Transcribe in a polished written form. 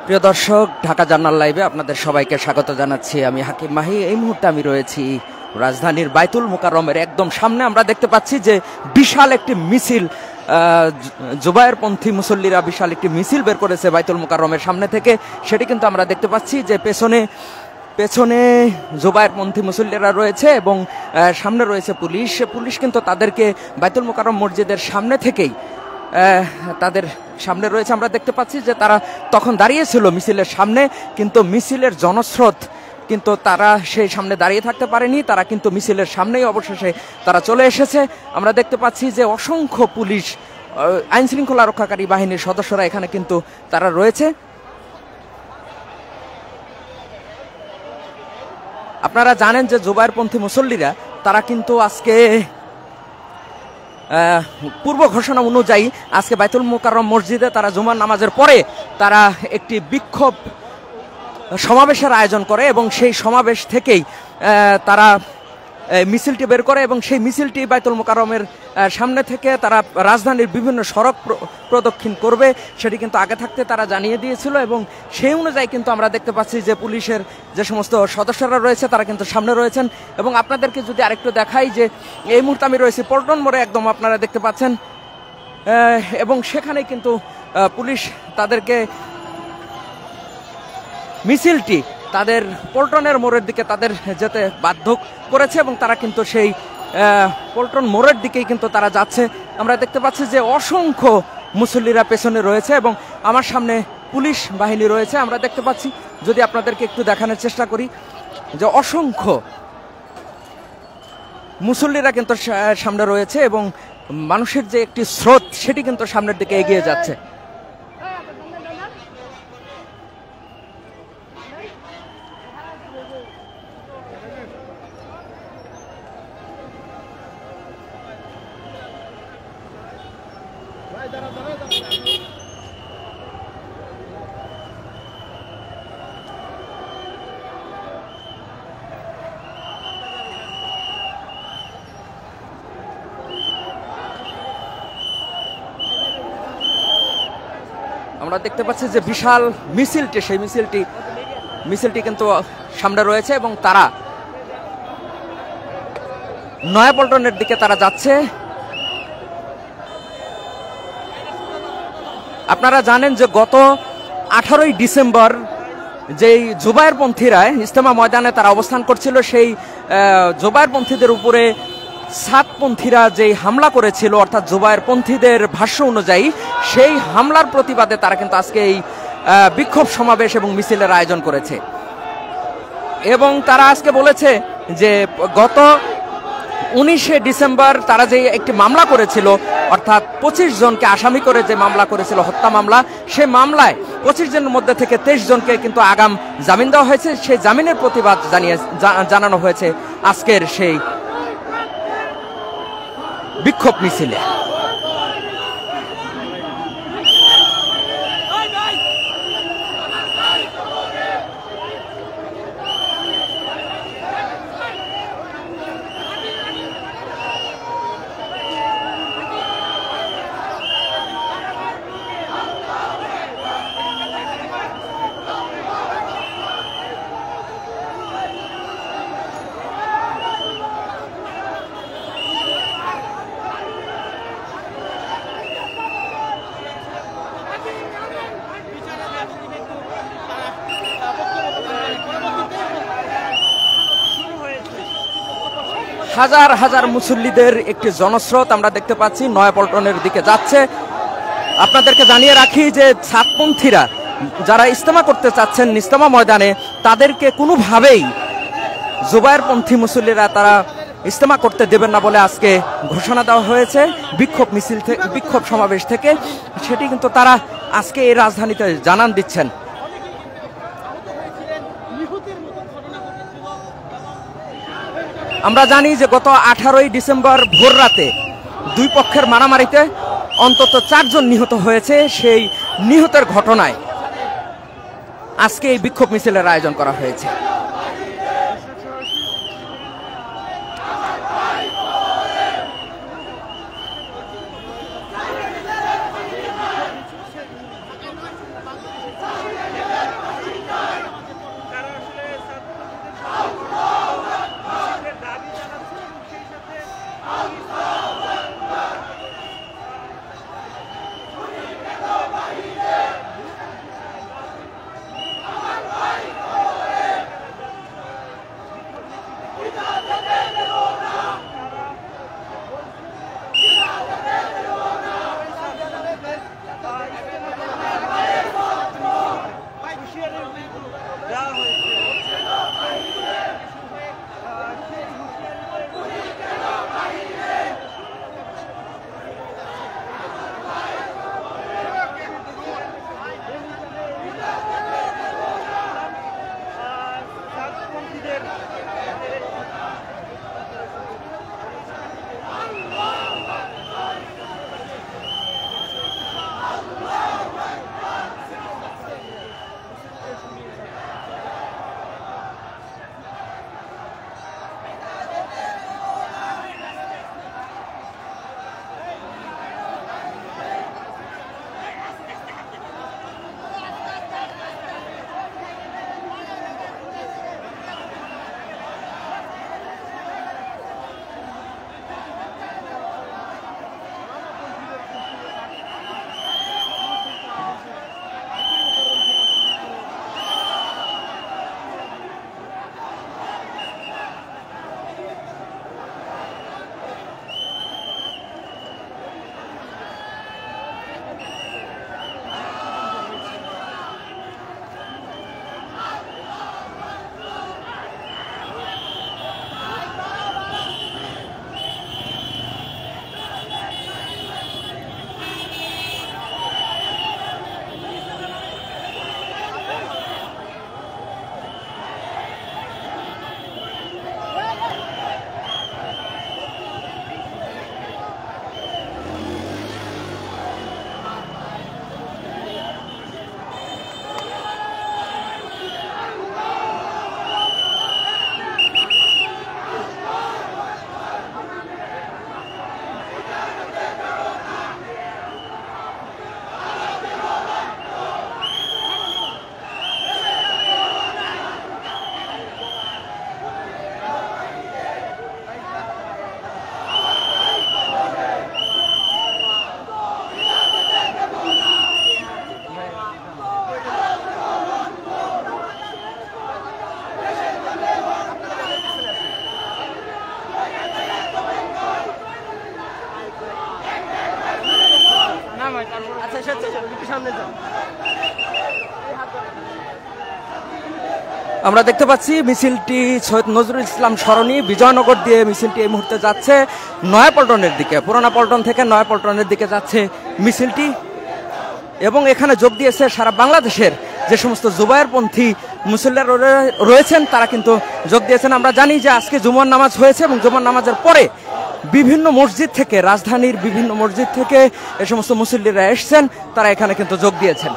প্রিয় দর্শক, ঢাকা জার্নাল লাইভে আপনাদের সবাইকে স্বাগত জানাচ্ছি। আমি হাকিম মাহি। এই মুহূর্তে আমি রয়েছি রাজধানীর বাইতুল মোকাররমের একদম সামনে। আমরা দেখতে পাচ্ছি যে বিশাল একটি মিছিল, জুবায়েরপন্থী মুসল্লিরা বিশাল একটি মিছিল বের করেছে বাইতুল মোকাররমের সামনে থেকে। সেটি কিন্তু আমরা দেখতে পাচ্ছি যে পেছনে জুবায়েরপন্থী মুসল্লিরা রয়েছে এবং সামনে রয়েছে পুলিশ। পুলিশ কিন্তু তাদেরকে বাইতুল মোকাররম মসজিদের সামনে থেকেই তাদের সামনে রয়েছে। আমরা দেখতে পাচ্ছি যে তারা তখন দাঁড়িয়েছিল মিছিলের সামনে, কিন্তু মিছিলের জনস্রোত কিন্তু তারা সেই সামনে দাঁড়িয়ে থাকতে পারেনি। তারা কিন্তু মিছিলের সামনেই অবশেষে তারা চলে এসেছে। আমরা দেখতে পাচ্ছি যে অসংখ্য পুলিশ, আইন শৃঙ্খলা রক্ষাকারী বাহিনীর সদস্যরা এখানে কিন্তু তারা রয়েছে। আপনারা জানেন যে জুবায়েরপন্থী মুসল্লিরা তারা কিন্তু আজকে পূর্ব ঘোষণা অনুযায়ী আজকে বাইতুল মোকাররম মসজিদে তারা জুমার নামাজের পরে তারা একটি বিক্ষোভ সমাবেশের আয়োজন করে এবং সেই সমাবেশ থেকেই তারা মিছিলটি বের করে এবং সেই মিছিলটি বাইতুল মোকাররমের সামনে থেকে তারা রাজধানীর বিভিন্ন সড়ক প্রদক্ষিণ করবে, সেটি কিন্তু আগে থাকতে তারা জানিয়ে দিয়েছিল। এবং সেই অনুযায়ী কিন্তু আমরা দেখতে পাচ্ছি যে পুলিশের যে সমস্ত সদস্যরা রয়েছে তারা কিন্তু সামনে রয়েছেন। এবং আপনাদেরকে যদি আরেকটু দেখাই যে এই মুহূর্তে আমি রয়েছি পল্টন মোড়ে, একদম আপনারা দেখতে পাচ্ছেন। এবং সেখানে কিন্তু পুলিশ তাদেরকে মিছিলটি তাদের পল্টনের মোড়ের দিকে তাদের যেতে বাধ্য করেছে এবং তারা কিন্তু সেই পল্টন মোড়ের দিকেই কিন্তু তারা যাচ্ছে। আমরা দেখতে পাচ্ছি যে অসংখ্য মুসল্লিরা পেছনে রয়েছে এবং আমার সামনে পুলিশ বাহিনী রয়েছে। আমরা দেখতে পাচ্ছি, যদি আপনাদেরকে একটু দেখানোর চেষ্টা করি, যে অসংখ্য মুসল্লিরা কিন্তু সামনে রয়েছে এবং মানুষের যে একটি স্রোত সেটি কিন্তু সামনের দিকে এগিয়ে যাচ্ছে। আমরা দেখতে পাচ্ছি যে বিশাল মিছিলটি, সেই মিছিলটি কিন্তু সামনে রয়েছে এবং তারা নয়াপল্টনের দিকে তারা যাচ্ছে। আপনারা জানেন যে গত 18ই ডিসেম্বর যেই জুবায়েরপন্থীরা ইজতেমা ময়দানে তারা অবস্থান করছিল, সেই জুবায়েরপন্থীদের উপরে সাতপন্থীরা যেই হামলা করেছিল, অর্থাৎ জুবায়েরপন্থীদের ভাষ্য অনুযায়ী সেই হামলার প্রতিবাদে তারা কিন্তু আজকে এই বিক্ষোভ সমাবেশ এবং মিছিলের আয়োজন করেছে। এবং তারা আজকে বলেছে যে গত 19শে ডিসেম্বর তারা যে একটি মামলা করেছিল, অর্থাৎ 25 জনকে আসামি করে যে মামলা করেছিল, হত্যা মামলা, সেই মামলায় 25 জনের মধ্যে থেকে 23 জনকে কিন্তু আগাম জামিন দেওয়া হয়েছে। সেই জামিনের প্রতিবাদ জানানো হয়েছে আজকের সেই বিক্ষোভ মিছিলে। হাজার হাজার মুসল্লিদের একটি জনস্রোত আমরা দেখতে পাচ্ছি নয়াপল্টনের দিকে যাচ্ছে। আপনাদেরকে জানিয়ে রাখি যে সাতপন্থীরা যারা ইজতেমা করতে চাচ্ছেন ইজতেমা ময়দানে, তাদেরকে কোনোভাবেই জুবায়েরপন্থী মুসল্লিরা তারা ইজতেমা করতে দেবেন না বলে আজকে ঘোষণা দেওয়া হয়েছে বিক্ষোভ সমাবেশ থেকে। সেটি কিন্তু তারা আজকে এই রাজধানীতে জানান দিচ্ছেন। আমরা জানি যে গত 18ই ডিসেম্বর ভোর রাতে দুই পক্ষের মারামারিতে অন্তত 4 জন নিহত হয়েছে। সেই নিহতের ঘটনায় আজকে এই বিক্ষোভ মিছিলের আয়োজন করা হয়েছে। আমরা দেখতে পাচ্ছি মিছিলটি সৈয়দ নজরুল ইসলাম সরণি বিজয়নগর দিয়ে মিছিলটি এই মুহূর্তে যাচ্ছে নয়াপল্টনের দিকে, পুরানা পল্টন থেকে নয়াপল্টনের দিকে যাচ্ছে মিছিলটি। এবং এখানে যোগ দিয়েছে সারা বাংলাদেশের যে সমস্ত জুবায়েরপন্থী মুসল্লিরা রয়েছেন তারা কিন্তু যোগ দিয়েছেন। আমরা জানি যে আজকে জুমার নামাজ হয়েছে এবং জুমার নামাজের পরে বিভিন্ন মসজিদ থেকে, রাজধানীর বিভিন্ন মসজিদ থেকে এ সমস্ত মুসল্লিরা এসছেন, তারা এখানে কিন্তু যোগ দিয়েছেন।